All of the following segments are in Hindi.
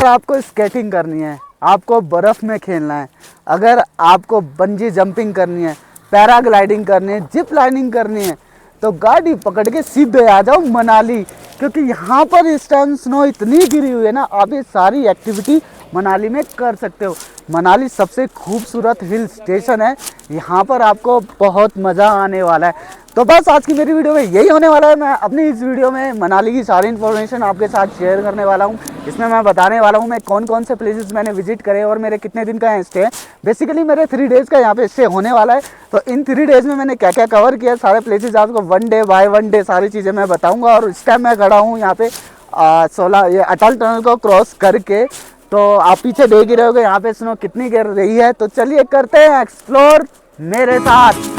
अगर आपको स्केटिंग करनी है, आपको बर्फ़ में खेलना है, अगर आपको बंजी जंपिंग करनी है, पैराग्लाइडिंग करनी है, जिप लाइनिंग करनी है, तो गाड़ी पकड़ के सीधे आ जाओ मनाली। क्योंकि यहाँ पर इस टाइम स्नो इतनी गिरी हुई है ना, आप ये सारी एक्टिविटी मनाली में कर सकते हो। मनाली सबसे खूबसूरत हिल स्टेशन है, यहाँ पर आपको बहुत मज़ा आने वाला है। तो बस आज की मेरी वीडियो में यही होने वाला है। मैं अपनी इस वीडियो में मनाली की सारी इन्फॉर्मेशन आपके साथ शेयर करने वाला हूँ। इसमें मैं बताने वाला हूँ मैं कौन कौन से प्लेसेस मैंने विजिट करे और मेरे कितने दिन का यहाँ स्टे है। बेसिकली मेरे 3 डेज़ का यहाँ पे स्टे होने वाला है। तो इन 3 डेज़ में मैंने क्या क्या कवर किया, सारे प्लेसेस आपको 1 डे बाय 1 डे सारी चीज़ें मैं बताऊँगा। और इस टाइम मैं खड़ा हूँ यहाँ पे 16 ये अटल टनल को क्रॉस करके। तो आप पीछे देख ही रहे होगे यहाँ पे स्नो कितनी गिर रही है। तो चलिए करते हैं एक्सप्लोर मेरे साथ।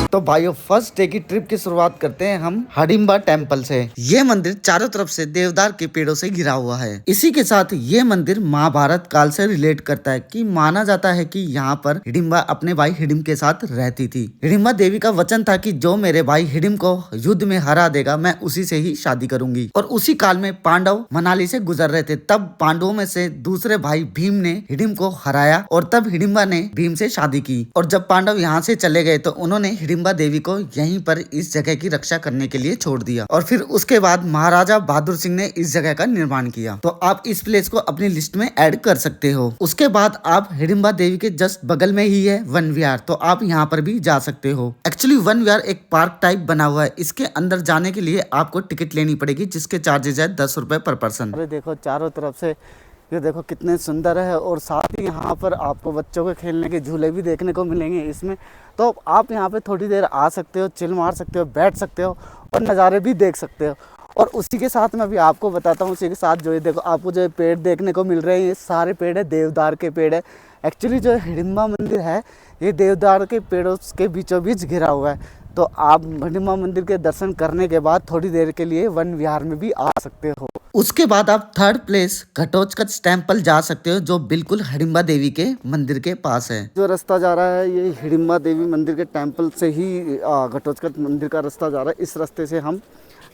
तो भाइयों फर्स्ट डे की ट्रिप की शुरुआत करते हैं हम हिडिंबा टेम्पल से। ये मंदिर चारों तरफ से देवदार के पेड़ों से घिरा हुआ है। इसी के साथ ये मंदिर महाभारत काल से रिलेट करता है कि माना जाता है कि यहाँ पर हिडिंबा अपने भाई हिडिंब के साथ रहती थी। हिडिंबा देवी का वचन था कि जो मेरे भाई हिडिंब को युद्ध में हरा देगा मैं उसी से ही शादी करूंगी। और उसी काल में पांडव मनाली से गुजर रहे थे, तब पांडवों में से दूसरे भाई भीम ने हिडिंब को हराया और तब हिडिंबा ने भीम से शादी की। और जब पांडव यहाँ से चले गए तो उन्होंने हिडिंबा देवी को यहीं पर इस जगह की रक्षा करने के लिए छोड़ दिया। और फिर उसके बाद महाराजा बहादुर सिंह ने इस जगह का निर्माण किया। तो आप इस प्लेस को अपनी लिस्ट में ऐड कर सकते हो। उसके बाद आप हिडिंबा देवी के जस्ट बगल में ही है वन विहार, तो आप यहाँ पर भी जा सकते हो। एक्चुअली वन विहार एक पार्क टाइप बना हुआ है। इसके अंदर जाने के लिए आपको टिकट लेनी पड़ेगी, जिसके चार्जेस है 10 रुपए पर पर्सन। अरे देखो चारों तरफ से ये देखो कितने सुंदर है। और साथ ही यहाँ पर आपको बच्चों के खेलने के झूले भी देखने को मिलेंगे इसमें। तो आप यहाँ पे थोड़ी देर आ सकते हो, चिल मार सकते हो, बैठ सकते हो और नज़ारे भी देख सकते हो। और उसी के साथ मैं अभी आपको बताता हूँ, उसी के साथ जो ये देखो आपको जो पेड़ देखने को मिल रहे हैं, ये सारे पेड़ है देवदार के पेड़ है। एक्चुअली जो हिडिंबा मंदिर है ये देवदार के पेड़ों के बीचों बीच घिरा हुआ है। तो आप हिडिंबा मंदिर के दर्शन करने के बाद थोड़ी देर के लिए वन विहार में भी आ सकते हो। उसके बाद आप थर्ड प्लेस घटोत्कच टेम्पल जा सकते हो, जो बिल्कुल हिडिंबा देवी के मंदिर के पास है। जो रास्ता जा रहा है ये हिडिंबा देवी मंदिर के टेम्पल से ही घटोत्कच मंदिर का रास्ता जा रहा है। इस रास्ते से हम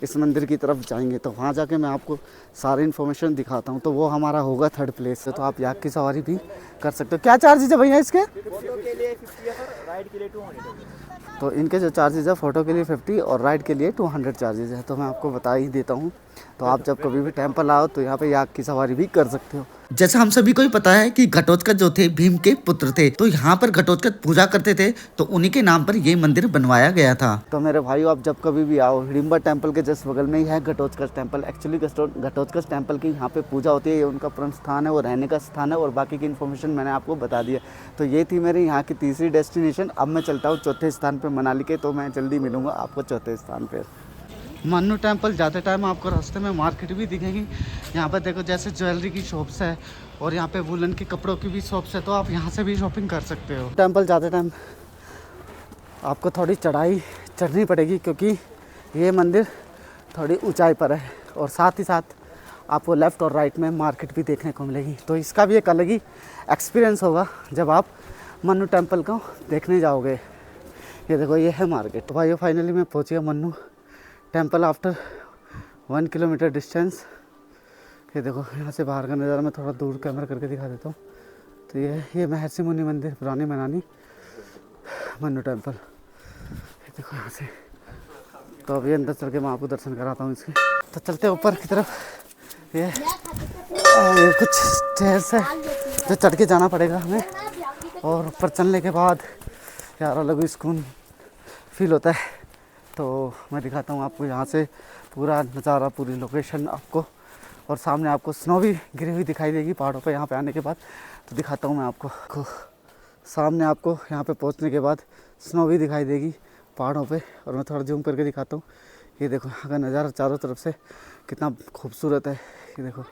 इस मंदिर की तरफ जाएंगे। तो वहाँ जाके मैं आपको सारी इन्फॉर्मेशन दिखाता हूँ। तो वो हमारा होगा थर्ड प्लेस से। तो आप याक की सवारी भी कर सकते हो। क्या चार्जेज है भैया इसके? फोटो के लिए 50 है, राइड के लिए 200। तो इनके जो चार्जेज है फोटो के लिए 50 और राइड के लिए 200 चार्जेज है। तो मैं आपको बता ही देता हूँ। तो आप जब कभी भी टेम्पल आओ तो यहाँ पे याक की सवारी भी कर सकते हो। जैसा हम सभी को ही पता है कि घटोत्कच जो थे भीम के पुत्र थे, तो यहाँ पर घटोत्कच पूजा करते थे, तो उन्हीं के नाम पर ये मंदिर बनवाया गया था। तो मेरे भाइयों आप जब कभी भी आओ, हिडिंबा टेम्पल के जस्ट बगल में ही है Ghatotkach temple. Actually Ghatotkach temple की यहाँ पे पूजा होती है, ये उनका परम स्थान है, वो रहने का स्थान है। और बाकी की इन्फॉर्मेशन मैंने आपको बता दी है। तो ये थी मेरी यहाँ की तीसरी डेस्टिनेशन। अब मैं चलता हूँ चौथे स्थान पे मनाली के। तो मैं जल्दी मिलूंगा आपको चौथे स्थान पे। मन्नू टेम्पल जाते टाइम आपको रास्ते में मार्केट भी दिखेगी। यहाँ पर देखो जैसे ज्वेलरी की शॉप्स है और यहाँ पे वुलन के कपड़ों की भी शॉप्स है, तो आप यहाँ से भी शॉपिंग कर सकते हो। टेम्पल जाते टाइम आपको थोड़ी चढ़ाई चढ़नी पड़ेगी, क्योंकि ये मंदिर थोड़ी ऊंचाई पर है। और साथ ही साथ आपको लेफ़्ट और राइट में मार्केट भी देखने को मिलेगी। तो इसका भी एक अलग ही एक्सपीरियंस होगा जब आप मन्नू टेम्पल को देखने जाओगे। ये देखो ये है मार्केट। तो भाई फाइनली मैं पहुँच गया Mannu temple after 1 kilometre distance. ये देखो यहाँ से बाहर का नज़ारा मैं थोड़ा दूर कैमरा करके दिखा देता हूँ। तो ये महर्षि मुनि मंदिर, पुरानी मनानी मन्नू टेम्पल। ये देखो यहाँ से। तो अभी अंदर चल के मैं आपको दर्शन कराता हूँ इसके। तो चलते ऊपर की तरफ। ये कुछ स्टेयर्स है जो चढ़ के जाना पड़ेगा हमें। और ऊपर चलने के बाद यार अलग ही सुकून फील होता है। तो मैं दिखाता हूँ आपको यहाँ से पूरा नज़ारा, पूरी लोकेशन आपको। और सामने आपको स्नो भी गिरी हुई दिखाई देगी पहाड़ों पे यहाँ पे आने के बाद। तो दिखाता हूँ मैं आपको। सामने आपको यहाँ पे पहुँचने के बाद स्नो भी दिखाई देगी पहाड़ों पे। और मैं थोड़ा जूम करके दिखाता हूँ। ये देखो यहाँ का नज़ारा चारों तरफ से कितना खूबसूरत है। ये देखो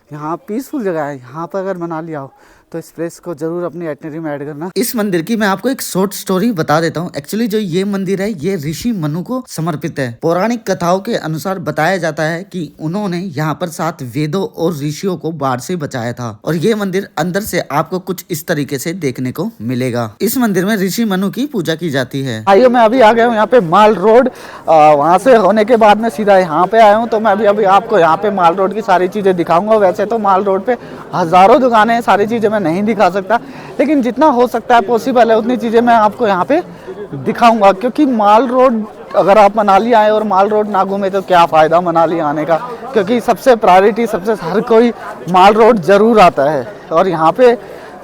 यहाँ पीसफुल जगह है। यहाँ पर अगर मनाली आओ तो इस प्लेस को जरूर अपनी आइटनरी में ऐड करना। इस मंदिर की मैं आपको एक शॉर्ट स्टोरी बता देता हूँ। एक्चुअली जो ये मंदिर है ये ऋषि मनु को समर्पित है। पौराणिक कथाओं के अनुसार बताया जाता है कि उन्होंने यहाँ पर 7 वेदों और ऋषियों को बाढ़ से बचाया था। और ये मंदिर अंदर से आपको कुछ इस तरीके से देखने को मिलेगा। इस मंदिर में ऋषि मनु की पूजा की जाती है। भाइयों मैं अभी आ गया हूँ यहाँ पे माल रोड। वहाँ से होने के बाद मैं सीधा यहाँ पे आया हूँ। तो मैं अभी आपको यहाँ पे माल रोड की सारी चीजें दिखाऊंगा। वैसे तो माल रोड पे हजारों दुकानें हैं, सारी चीजें मैं नहीं दिखा सकता, लेकिन जितना हो सकता है पॉसिबल है उतनी चीजें मैं आपको यहाँ पे दिखाऊंगा। क्योंकि माल रोड अगर आप मनाली आए और माल रोड ना घूमे तो क्या फ़ायदा मनाली आने का। क्योंकि सबसे प्रायोरिटी सबसे हर कोई माल रोड ज़रूर आता है। और यहाँ पे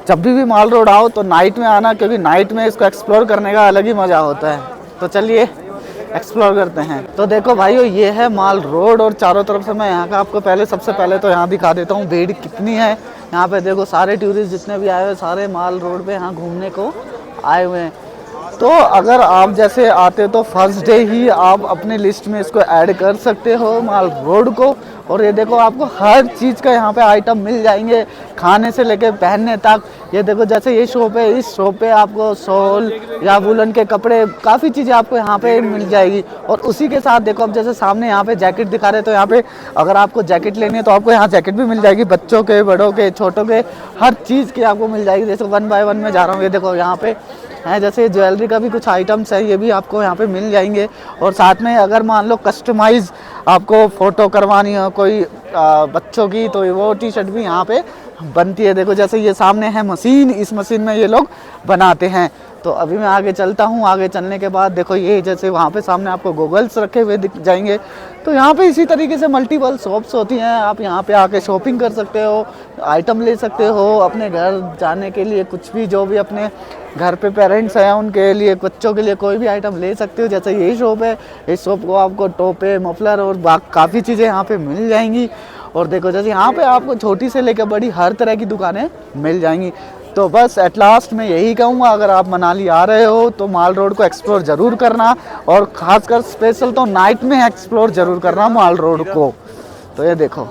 जब भी माल रोड आओ तो नाइट में आना, क्योंकि नाइट में इसको एक्सप्लोर करने का अलग ही मज़ा होता है। तो चलिए एक्सप्लोर करते हैं। तो देखो भाइयों ये है माल रोड और चारों तरफ से मैं यहाँ का आपको सबसे पहले तो यहाँ दिखा देता हूँ भीड़ कितनी है। यहाँ पे देखो सारे टूरिस्ट जितने भी आए हुए सारे माल रोड पे यहाँ घूमने को आए हुए हैं। तो अगर आप जैसे आते तो फर्स्ट डे ही आप अपने लिस्ट में इसको ऐड कर सकते हो माल रोड को। और ये देखो आपको हर चीज़ का यहाँ पे आइटम मिल जाएंगे, खाने से लेके पहनने तक। ये देखो जैसे ये शॉप है, इस शॉप पे आपको शॉल या वुलन के कपड़े काफ़ी चीज़ें आपको यहाँ पे मिल जाएगी। और उसी के साथ देखो अब जैसे सामने यहाँ पे जैकेट दिखा रहे, तो यहाँ पे अगर आपको जैकेट लेनी है तो आपको यहाँ जैकेट भी मिल जाएगी, बच्चों के, बड़ों के, छोटों के, हर चीज़ की आपको मिल जाएगी। जैसे 1 बाय 1 में जा रहा हूँ, ये देखो यहाँ पे है जैसे ज्वेलरी का भी कुछ आइटम्स है, ये भी आपको यहाँ पे मिल जाएंगे। और साथ में अगर मान लो कस्टमाइज आपको फ़ोटो करवानी हो कोई बच्चों की, तो वो टी शर्ट भी यहाँ पे बनती है। देखो जैसे ये सामने है मशीन, इस मशीन में ये लोग बनाते हैं। तो अभी मैं आगे चलता हूँ। आगे चलने के बाद देखो ये जैसे वहाँ पे सामने आपको गॉगल्स रखे हुए दिख जाएंगे। तो यहाँ पे इसी तरीके से मल्टीपल शॉप्स होती हैं। आप यहाँ पे आके शॉपिंग कर सकते हो, आइटम ले सकते हो अपने घर जाने के लिए, कुछ भी जो भी अपने घर पे पेरेंट्स हैं उनके लिए, बच्चों के लिए कोई भी आइटम ले सकते हो। जैसे यही शॉप है, इस शॉप को आपको टोपे, मफलर और काफ़ी चीज़ें यहाँ पे मिल जाएंगी। और देखो जैसे यहाँ पे आपको छोटी से लेकर बड़ी हर तरह की दुकानें मिल जाएंगी। तो बस एट लास्ट मैं यही कहूँगा, अगर आप मनाली आ रहे हो तो माल रोड को एक्सप्लोर ज़रूर करना, और ख़ासकर स्पेशल तो नाइट में एक्सप्लोर ज़रूर करना माल रोड को। तो ये देखो,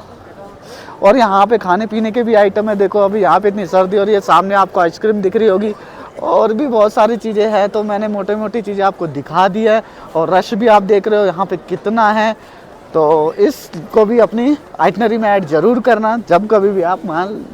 और यहाँ पे खाने पीने के भी आइटम है। देखो अभी यहाँ पे इतनी सर्दी हो रही है, सामने आपको आइसक्रीम दिख रही होगी और भी बहुत सारी चीज़ें हैं। तो मैंने मोटी मोटी चीज़ें आपको दिखा दी है। और रश भी आप देख रहे हो यहाँ पे कितना है। तो इसको भी अपनी आइटनरी में ऐड जरूर करना जब कभी भी आप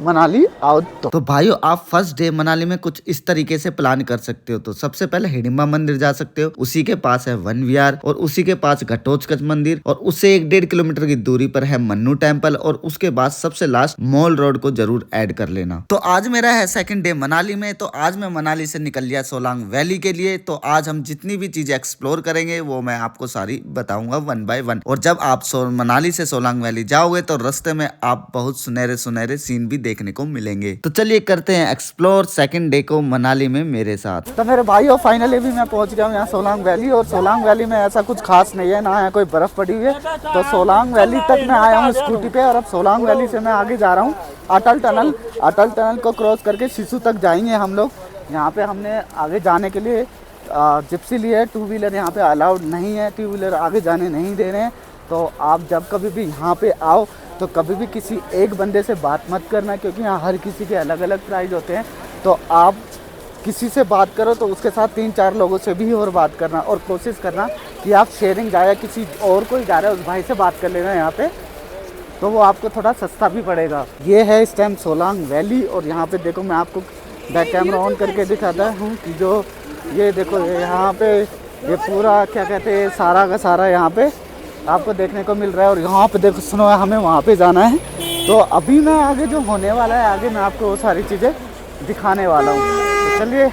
मनाली आओ। तो भाइयों आप फर्स्ट डे मनाली में कुछ इस तरीके से प्लान कर सकते हो। तो सबसे पहले हिडिंबा मंदिर जा सकते हो, उसी के पास है वन विहार, और उसी के पास घटोत्कच मंदिर, और उससे 1-1.5 किलोमीटर की दूरी पर है मन्नू टेम्पल, और उसके बाद सबसे लास्ट मॉल रोड को जरूर ऐड कर लेना। तो आज मेरा है सेकंड डे मनाली में। तो आज मैं मनाली से निकल लिया सोलांग वैली के लिए। तो आज हम जितनी भी चीजें एक्सप्लोर करेंगे वो मैं आपको सारी बताऊंगा 1 बाय 1। और जब आप मनाली से सोलांग वैली जाओगे तो रास्ते में आप बहुत सुनहरे सुनहरे सीन भी देखने को मिलेंगे। तो चलिए करते हैं एक्सप्लोर सेकंड डे को मनाली में मेरे साथ। तो मेरे भाइयों फाइनली भी मैं पहुंच गया हूँ यहाँ सोलांग वैली। और सोलांग वैली में ऐसा कुछ खास नहीं है, ना है कोई बर्फ पड़ी हुई है। तो सोलांग वैली तक मैं आया हूँ स्कूटी पे, और अब सोलांग वैली से मैं आगे जा रहा हूँ अटल टनल। अटल टनल को क्रॉस करके सिसु तक जाएंगे हम लोग। यहाँ पे हमने आगे जाने के लिए जिप्सी ली है, 2 व्हीलर यहाँ पे अलाउड नहीं है, 2 व्हीलर आगे जाने नहीं दे रहे हैं। तो आप जब कभी भी यहाँ पे आओ तो कभी भी किसी एक बंदे से बात मत करना, क्योंकि यहाँ हर किसी के अलग अलग प्राइस होते हैं। तो आप किसी से बात करो तो उसके साथ 3-4 लोगों से भी और बात करना, और कोशिश करना कि आप शेयरिंग जाए, किसी और कोई जा रहा है उस भाई से बात कर लेना यहाँ पे, तो वो आपको थोड़ा सस्ता भी पड़ेगा। ये है इस टाइम सोलांग वैली। और यहाँ पे देखो मैं आपको बैक कैमरा ऑन करके दिखाता हूँ कि जो ये देखो यहाँ पे ये पूरा क्या कहते हैं सारा का सारा यहाँ पे आपको देखने को मिल रहा है। और यहाँ पे देखो सुनो हमें वहाँ पे जाना है। तो अभी मैं आगे जो होने वाला है, आगे मैं आपको वो सारी चीज़ें दिखाने वाला हूँ। तो चलिए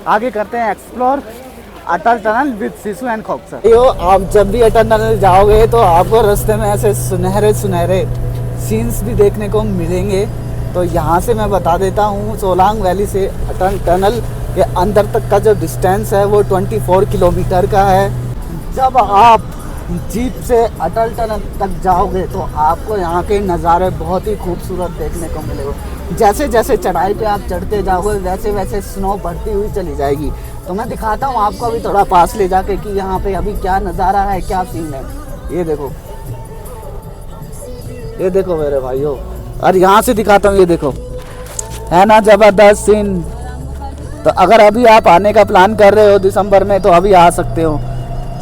आगे करते हैं explore Atal tunnel with Sissu and Khoksar. आप जब भी अटल टनल जाओगे तो आपको रास्ते में ऐसे सुनहरे सुनहरे सीन्स भी देखने को मिलेंगे। तो यहाँ से मैं बता देता हूँ सोलांग वैली से अटल टनल के अंदर तक का जो डिस्टेंस है वो 24 किलोमीटर का है। जब आप जीप से अटल टनल तक जाओगे तो आपको यहाँ के नज़ारे बहुत ही खूबसूरत देखने को मिलेगा। जैसे जैसे चढ़ाई पे आप चढ़ते जाओगे वैसे वैसे स्नो बढ़ती हुई चली जाएगी। तो मैं दिखाता हूँ आपको अभी थोड़ा पास ले जाके कि यहाँ पे अभी क्या नज़ारा है, क्या सीन है। ये देखो मेरे भाइयों, और यहाँ से दिखाता हूँ। ये देखो है ना जबरदस्त सीन। तो अगर अभी आप आने का प्लान कर रहे हो दिसंबर में तो अभी आ सकते हो,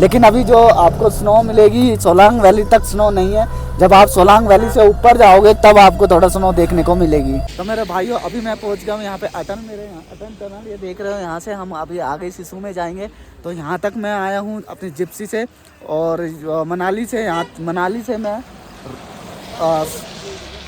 लेकिन अभी जो आपको स्नो मिलेगी सोलांग वैली तक स्नो नहीं है। जब आप सोलांग वैली से ऊपर जाओगे तब आपको थोड़ा स्नो देखने को मिलेगी। तो मेरे भाइयों अभी मैं पहुंच गया हूँ यहाँ पे अटल, मेरे यहाँ अटल टनल ये देख रहे हो। यहाँ से हम अभी आगे सिसु में जाएंगे। तो यहाँ तक मैं आया हूँ अपनी जिप्सी से, और मनाली से, यहाँ मनाली से मैं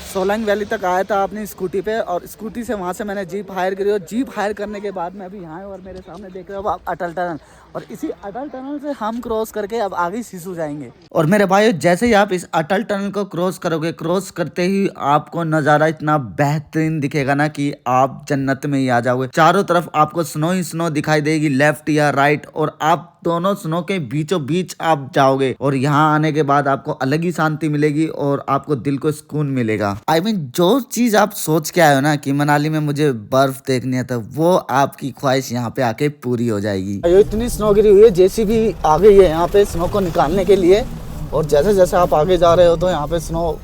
सोलंग वैली तक आया था अपनी स्कूटी पे, और स्कूटी से वहाँ से मैंने जीप हायर करी, और जीप हायर करने के बाद मैं अभी यहाँ और मेरे सामने देख रहे हो आप अटल टनल, और इसी अटल टनल से हम क्रॉस करके अब आगे सिसु जाएंगे। और मेरे भाइयों जैसे ही आप इस अटल टनल को क्रॉस करोगे, क्रॉस करते ही आपको नज़ारा इतना बेहतरीन दिखेगा ना कि आप जन्नत में ही आ जाओगे। चारों तरफ आपको स्नो ही स्नो दिखाई देगी, लेफ्ट या राइट, और आप दोनों स्नो के बीचों बीच आप जाओगे। और यहाँ आने के बाद आपको अलग ही शांति मिलेगी और आपको दिल को सुकून मिलेगा। I mean, जो चीज आप सोच के आए हो ना कि मनाली में मुझे बर्फ देखनी है, तो वो आपकी ख्वाहिश यहाँ पे आके पूरी हो जाएगी। इतनी स्नो गिरी हुई है, जेसीबी आ गई है यहाँ पे स्नो को निकालने के लिए, और जैसे जैसे आप आगे जा रहे हो तो यहाँ पे स्नो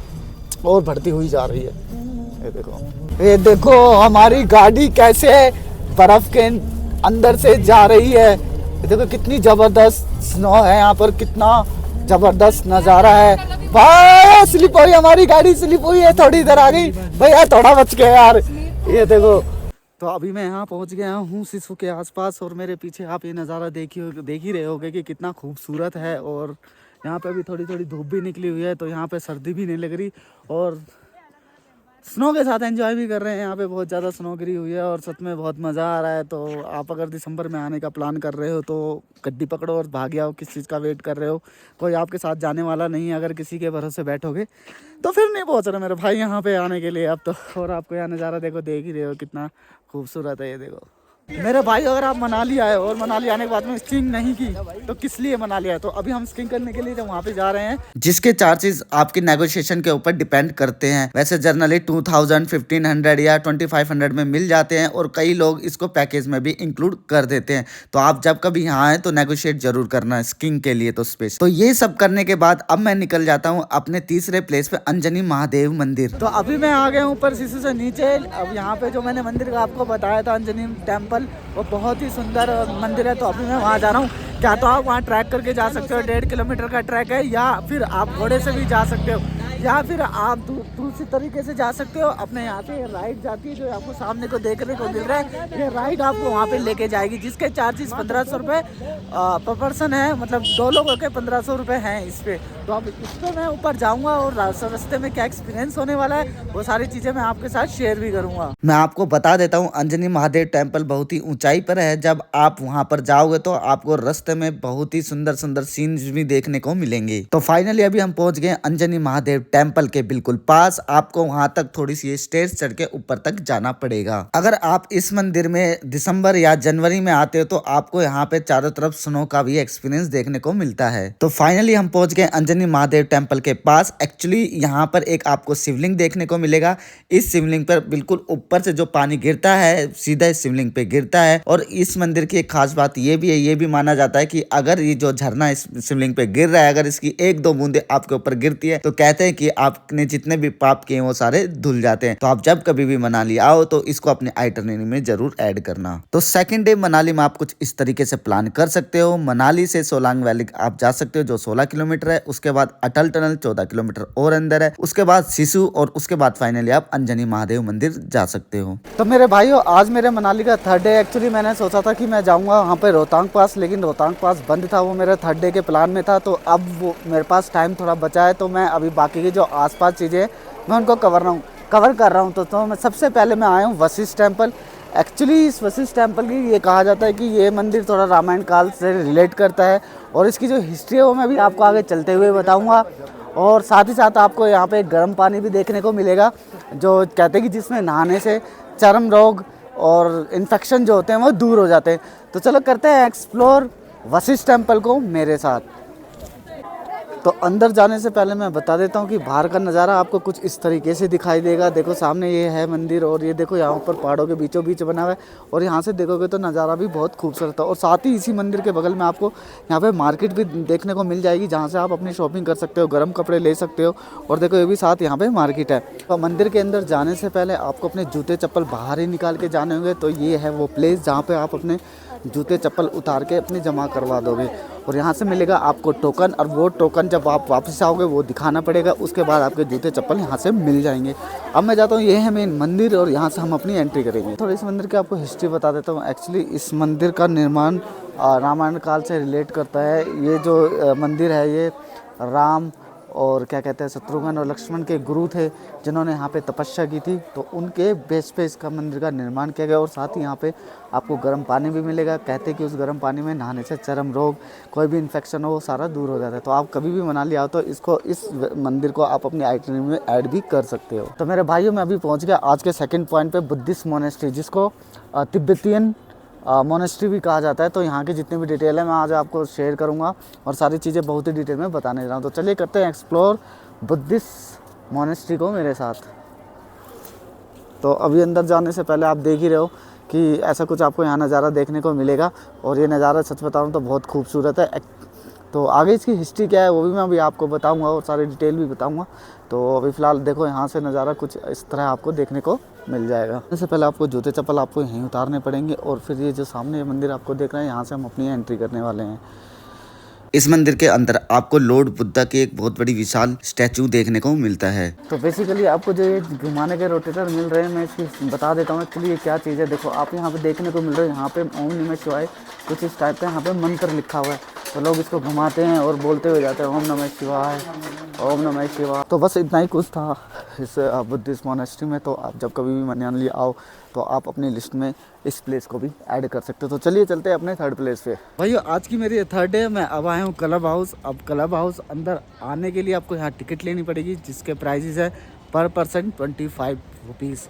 और बढ़ती हुई जा रही है। ये देखो हमारी गाड़ी कैसे बर्फ के अंदर से जा रही है। देखो कितनी जबरदस्त स्नो है यहाँ पर, कितना जबरदस्त नज़ारा है। भाई स्लिप हुई हमारी गाड़ी, स्लिप हुई है, थोड़ी इधर आ गई भैया, थोड़ा बच गया यार। ये देखो, तो अभी मैं यहाँ पहुँच गया हूँ सिसु के आसपास, और मेरे पीछे आप ये नज़ारा देख ही रहे होगे कि कितना खूबसूरत है। और यहाँ पे भी थोड़ी थोड़ी धूप भी निकली हुई है, तो यहाँ पे सर्दी भी नहीं लग रही, और स्नो के साथ एंजॉय भी कर रहे हैं। यहाँ पे बहुत ज़्यादा स्नो गिरी हुई है और सच में बहुत मज़ा आ रहा है। तो आप अगर दिसंबर में आने का प्लान कर रहे हो तो गड्डी पकड़ो और भाग आओ। किस चीज़ का वेट कर रहे हो, कोई आपके साथ जाने वाला नहीं है। अगर किसी के भरोसे बैठोगे तो फिर नहीं पहुँच रहे मेरे भाई यहाँ पे आने के लिए अब तो। और आपको यहाँ नज़ारा देखो, देख ही रहे हो कितना खूबसूरत है। ये देखो मेरे भाई, अगर आप मनाली आए और मनाली आने के बाद में स्कीइंग नहीं की तो किस लिए मनाली आए? तो अभी हम स्कीइंग करने के लिए जब वहाँ पे जा रहे हैं, जिसके चार्जेस आपके नेगोशिएशन के ऊपर डिपेंड करते हैं। वैसे जनरली 2000, 1500 या 2500 में मिल जाते हैं, और कई लोग इसको पैकेज में भी इंक्लूड कर देते हैं। तो आप जब कभी यहाँ आए तो नेगोशिएट जरूर करना है स्कीइंग के लिए। तो स्पेस तो ये सब करने के बाद अब मैं निकल जाता हूँ अपने तीसरे प्लेस पे, अंजनी महादेव मंदिर। तो अभी मैं आ गया हूँ ऊपर सिसु से नीचे। अब यहाँ पे जो मैंने मंदिर का आपको बताया था अंजनी टेम्पल, वो बहुत ही सुंदर मंदिर है। तो अभी मैं वहाँ जा रहा हूँ। क्या तो आप वहाँ ट्रैक करके जा सकते हो, 1.5 किलोमीटर का ट्रैक है, या फिर आप घोड़े से भी जा सकते हो, या फिर आप दूसरी तरीके से जा सकते हो। अपने यहाँ पे राइड जाती है जो आपको सामने को देखने को मिल रहा है। ये राइड आपको वहाँ पे लेके जाएगी, जिसके चार्जेस 1500 रुपये पर पर्सन है, मतलब 2 लोगों के 1500 रुपये हैं इस पे। तो अब इस पर मैं ऊपर जाऊँगा, और रास्ते में क्या एक्सपीरियंस होने वाला है वो सारी चीज़ें मैं आपके साथ शेयर भी करूँगा। मैं आपको बता देता हूँ, अंजनी महादेव टेम्पल बहुत ही ऊंचाई पर है। जब आप वहाँ पर जाओगे तो आपको रास्ते में बहुत ही सुंदर सुंदर सीन्स भी देखने को मिलेंगे। तो फाइनली अभी हम पहुँच गए अंजनी महादेव टेम्पल के बिल्कुल पास। आपको वहाँ तक थोड़ी सी स्टेज चढ़ के ऊपर तक जाना पड़ेगा। अगर आप इस मंदिर में दिसंबर या जनवरी में आते हो तो आपको यहाँ पे चारों तरफ स्नो का भी एक्सपीरियंस देखने को मिलता है। तो फाइनली हम पहुंच गए अंजनी महादेव टेम्पल के पास। एक्चुअली यहाँ पर एक आपको शिवलिंग देखने को मिलेगा। इस शिवलिंग पर बिल्कुल ऊपर से जो पानी गिरता है सीधा इस शिवलिंग पे गिरता है। और इस मंदिर की एक खास बात ये भी है, ये भी माना जाता है कि अगर ये जो झरना इस शिवलिंग पे गिर रहा है, अगर इसकी 1-2 बूंदे आपके ऊपर गिरती है तो कहते हैं कि आपने जितने भी पाप किए वो सारे धुल जाते हैं। तो आप जब कभी भी मनाली आओ तो इसको अपने आइटनरी में जरूर ऐड करना। तो सेकंड डे मनाली में आप कुछ इस तरीके से प्लान कर सकते हो। मनाली से सोलांग वैली आप जा सकते हो जो 16 किलोमीटर है। उसके बाद अटल टनल 14 किलोमीटर और अंदर है। उसके बाद सिसु, और उसके बाद फाइनली आप अंजनी महादेव मंदिर जा सकते हो। तो मेरे भाइयों, आज मेरे मनाली का 3rd डे। एक्चुअली मैंने सोचा था कि मैं जाऊंगा वहाँ पे रोहतांग पास, लेकिन रोहतांग पास बंद था। वो मेरे 3rd डे के प्लान में था। तो अब वो मेरे पास टाइम थोड़ा बचा है, तो मैं अभी बाकी की जो आसपास चीज़ें मैं उनको कवर कर रहा हूँ। तो मैं सबसे पहले मैं आया हूँ वशिष्ठ टेम्पल। एक्चुअली इस वशिष्ठ टेम्पल की ये कहा जाता है कि ये मंदिर थोड़ा रामायण काल से रिलेट करता है, और इसकी जो हिस्ट्री है वो मैं भी आपको आगे चलते हुए बताऊंगा। और साथ ही साथ आपको यहाँ पे गर्म पानी भी देखने को मिलेगा, जो कहते हैं कि जिसमें नहाने से चर्म रोग और इन्फेक्शन जो होते हैं वो दूर हो जाते हैं। तो चलो करते हैं एक्सप्लोर वशिष्ठ टेम्पल को मेरे साथ। तो अंदर जाने से पहले मैं बता देता हूँ कि बाहर का नज़ारा आपको कुछ इस तरीके से दिखाई देगा। देखो सामने ये है मंदिर और ये देखो यहाँ पर पहाड़ों के बीचों बीच बना हुआ है और यहाँ से देखोगे तो नज़ारा भी बहुत खूबसूरत है। और साथ ही इसी मंदिर के बगल में आपको यहाँ पे मार्केट भी देखने को मिल जाएगी, जहाँ से आप अपनी शॉपिंग कर सकते हो, गर्म कपड़े ले सकते हो। और देखो ये भी साथ यहाँ पे मार्केट है। तो मंदिर के अंदर जाने से पहले आपको अपने जूते चप्पल बाहर ही निकाल के जाने होंगे। तो ये है वो प्लेस जहाँ पे आप अपने जूते चप्पल उतार के अपनी जमा करवा दोगे और यहाँ से मिलेगा आपको टोकन, और वो टोकन जब आप वापस आओगे वो दिखाना पड़ेगा। उसके बाद आपके जूते चप्पल यहाँ से मिल जाएंगे। अब मैं जाता हूँ, ये है मेन मंदिर और यहाँ से हम अपनी एंट्री करेंगे। थोड़ा इस मंदिर की आपको हिस्ट्री बता देता हूँ। एक्चुअली इस मंदिर का निर्माण रामायण काल से रिलेट करता है। ये जो मंदिर है ये राम और क्या कहते हैं शत्रुघ्न और लक्ष्मण के गुरु थे जिन्होंने यहाँ पे तपस्या की थी, तो उनके बेस पे इसका मंदिर का निर्माण किया गया। और साथ ही यहाँ पे आपको गर्म पानी भी मिलेगा। कहते हैं कि उस गर्म पानी में नहाने से चर्म रोग, कोई भी इन्फेक्शन हो वो सारा दूर हो जाता है। तो आप कभी भी मनाली आओ तो इस मंदिर को आप अपनी आइटनरी में ऐड भी कर सकते हो। तो मेरे भाइयों मैं अभी पहुँच गया आज के सेकेंड पॉइंट पे, बुद्धिस्ट मोनेस्ट्री, जिसको तिब्बतियन मोनेस्ट्री भी कहा जाता है। तो यहाँ की जितनी भी डिटेल है मैं आज आपको शेयर करूँगा और सारी चीज़ें बहुत ही डिटेल में बताने जा रहा हूँ। तो चलिए करते हैं एक्सप्लोर बुद्धिस्ट मोनेस्ट्री को मेरे साथ। तो अभी अंदर जाने से पहले आप देख ही रहे हो कि ऐसा कुछ आपको यहाँ नज़ारा देखने को मिलेगा और ये नज़ारा सच बताऊँ तो बहुत खूबसूरत है। तो आगे इसकी हिस्ट्री क्या है वो भी मैं अभी आपको बताऊंगा और सारी डिटेल भी बताऊंगा। तो अभी फ़िलहाल देखो यहाँ से नज़ारा कुछ इस तरह आपको देखने को मिल जाएगा। इससे पहले आपको जूते चप्पल आपको यहीं उतारने पड़ेंगे और फिर ये जो सामने मंदिर आपको देख रहे हैं यहाँ से हम अपनी एंट्री करने वाले हैं। इस मंदिर के अंदर आपको लॉर्ड बुद्धा की एक बहुत बड़ी विशाल स्टैचू देखने को मिलता है। तो बेसिकली आपको जो ये घुमाने के रोटेटर मिल रहे हैं मैं इसकी बता देता हूँ एक्चुअली ये क्या चीज़ है। देखो आप यहाँ पे देखने को मिल रहे हैं, यहाँ पे ओम नमः शिवाय कुछ इस टाइप का यहाँ पे मंत्र लिखा हुआ है। तो लोग इसको घुमाते हैं और बोलते हुए जाते हैं ओम नमः शिवाय, ओम नमः शिवाय। तो बस इतना ही कुछ था इस बुद्धिस्ट मोनेस्ट्री में। तो आप जब कभी भी मनाली आओ तो आप अपनी लिस्ट में इस प्लेस को भी ऐड कर सकते हो। तो चलिए चलते हैं अपने थर्ड प्लेस पे। भाई आज की मेरी थर्ड डे, मैं अब आया हूँ क्लब हाउस। अब क्लब हाउस अंदर आने के लिए आपको यहाँ टिकट लेनी पड़ेगी जिसके प्राइसेस है पर पर्सन 25 रुपीज़।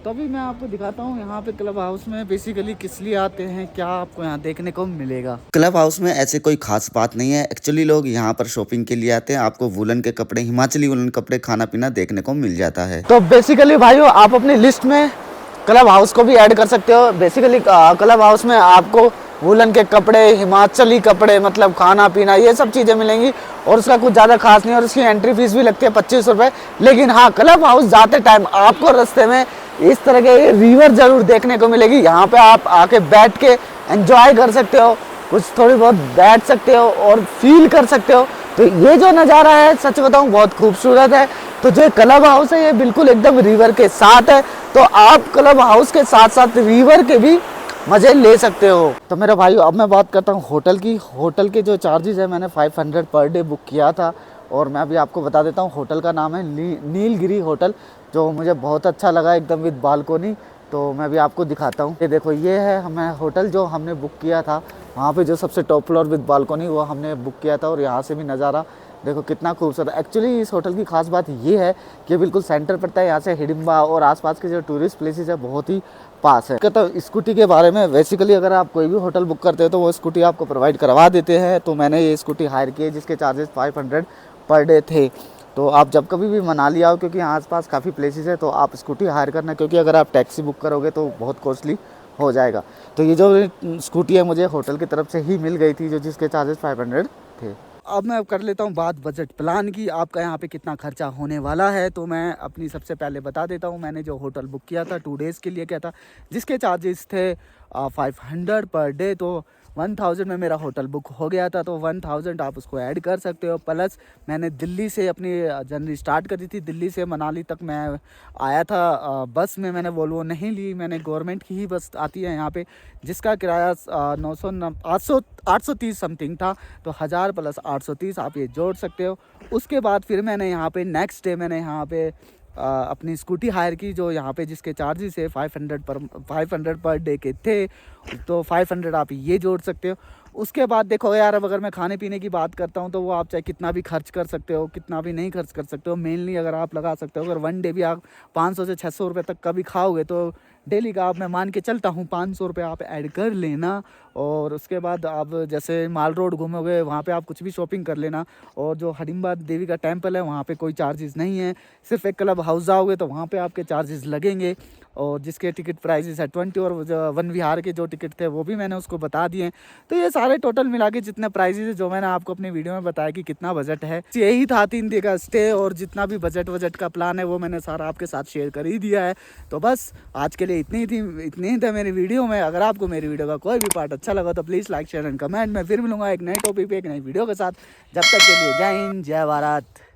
तो अभी मैं आपको दिखाता हूँ यहाँ पे क्लब हाउस में बेसिकली किस लिए आते हैं, क्या आपको यहाँ देखने को मिलेगा। क्लब हाउस में ऐसे कोई खास बात नहीं है। एक्चुअली लोग यहाँ पर शॉपिंग के लिए आते हैं। आपको वुलन के कपड़े, हिमाचली वुलन कपड़े, खाना पीना देखने को मिल जाता है। तो बेसिकली भाइयों आप अपनी लिस्ट में क्लब हाउस को भी ऐड कर सकते हो। बेसिकली क्लब हाउस में आपको वुलन के कपड़े, हिमाचली कपड़े, मतलब खाना पीना ये सब चीज़ें मिलेंगी और उसका कुछ ज़्यादा खास नहीं है। और उसकी एंट्री फीस भी लगती है 25 रुपये। लेकिन हाँ, क्लब हाउस जाते टाइम आपको रास्ते में इस तरह के रिवर जरूर देखने को मिलेगी। यहाँ पे आप आके बैठ के एंजॉय कर सकते हो, कुछ थोड़ी बहुत बैठ सकते हो और फील कर सकते हो। तो ये जो नज़ारा है सच बताऊँ बहुत खूबसूरत है। तो जो क्लब हाउस है ये बिल्कुल एकदम रिवर के साथ है। तो आप क्लब हाउस के साथ साथ रिवर के भी मज़े ले सकते हो। तो मेरे भाई अब मैं बात करता हूँ होटल की। होटल के जो चार्जेस है मैंने 500 पर डे बुक किया था और मैं अभी आपको बता देता हूँ। होटल का नाम है नीलगिरी होटल, जो मुझे बहुत अच्छा लगा, एकदम विद बालकोनी। तो मैं भी आपको दिखाता हूँ। ये देखो ये है हमें होटल जो हमने बुक किया था, वहाँ पे जो सबसे टॉप फ्लोर विद बालकोनी वो हमने बुक किया था। और यहाँ से भी नज़ारा देखो कितना खूबसूरत है। एक्चुअली इस होटल की खास बात ये है कि बिल्कुल सेंटर पड़ता है। यहाँ से हिडिंबा और आसपास के जो टूरिस्ट प्लेसेस है बहुत ही पास है। तो स्कूटी के बारे में बेसिकली अगर आप कोई भी होटल बुक करते हो तो वो स्कूटी आपको प्रोवाइड करवा देते हैं। तो मैंने ये स्कूटी हायर की है जिसके चार्जेस 500 पर डे थे। तो आप जब कभी भी मनाली आओ, क्योंकि आसपास काफ़ी प्लेसेस है, तो आप स्कूटी हायर करना, क्योंकि अगर आप टैक्सी बुक करोगे तो बहुत कॉस्टली हो जाएगा। तो ये जो स्कूटी है मुझे होटल की तरफ से ही मिल गई थी, जो जिसके चार्जेस 500 थे। अब मैं कर लेता हूँ बात बजट प्लान की, आपका यहाँ पे कितना खर्चा होने वाला है। तो मैं अपनी सबसे पहले बता देता हूँ। मैंने जो होटल बुक किया था 2 डेज़ के लिए किया था, जिसके चार्जेस थे 500 पर डे। तो 1000 में मेरा होटल बुक हो गया था। तो 1000 आप उसको ऐड कर सकते हो। प्लस मैंने दिल्ली से अपनी जर्नी स्टार्ट करी थी। दिल्ली से मनाली तक मैं आया था बस में। मैंने वोल्वो नहीं ली, मैंने गवर्नमेंट की ही बस आती है यहाँ पे, जिसका किराया 830 समथिंग था। तो 1000 प्लस 830 आप ये जोड़ सकते हो। उसके बाद फिर मैंने यहाँ पे नेक्स्ट डे मैंने यहाँ पे अपनी स्कूटी हायर की, जो यहाँ पे जिसके चार्जेस है 500 पर डे के थे। तो 500 आप ये जोड़ सकते हो। उसके बाद देखो यार, अब अगर मैं खाने पीने की बात करता हूँ तो वो आप चाहे कितना भी खर्च कर सकते हो, कितना भी नहीं खर्च कर सकते हो। मेनली अगर आप लगा सकते हो, अगर वन डे भी आप 500 से 600 रुपये तक का भी खाओगे तो डेली का आप मैं मान के चलता हूँ 500 रुपये आप ऐड कर लेना। और उसके बाद आप जैसे माल रोड घूमोगे वहाँ पे आप कुछ भी शॉपिंग कर लेना। और जो हडिम्बा देवी का टेम्पल है वहाँ पे कोई चार्जेस नहीं है, सिर्फ एक क्लब हाउस जाओगे तो वहाँ पे आपके चार्जेस लगेंगे। और जिसके टिकट प्राइजेस है 20, और वन विहार के जो टिकट थे वो भी मैंने उसको बता दिए। तो ये सारे टोटल मिला के जितने प्राइजेस है जो मैंने आपको अपनी वीडियो में बताया कि कितना बजट है, यही था 3 दिन का स्टे। और जितना भी बजट का प्लान है वो मैंने सारा आपके साथ शेयर कर ही दिया है। तो बस आज के लिए इतनी ही था मेरी वीडियो में। अगर आपको मेरी वीडियो का कोई भी पार्ट अच्छा लगा तो please like share and comment. मैं फिर मिलूंगा एक नए टॉपिक पे एक नई वीडियो के साथ। जब तक के लिए जय हिंद, जय भारत।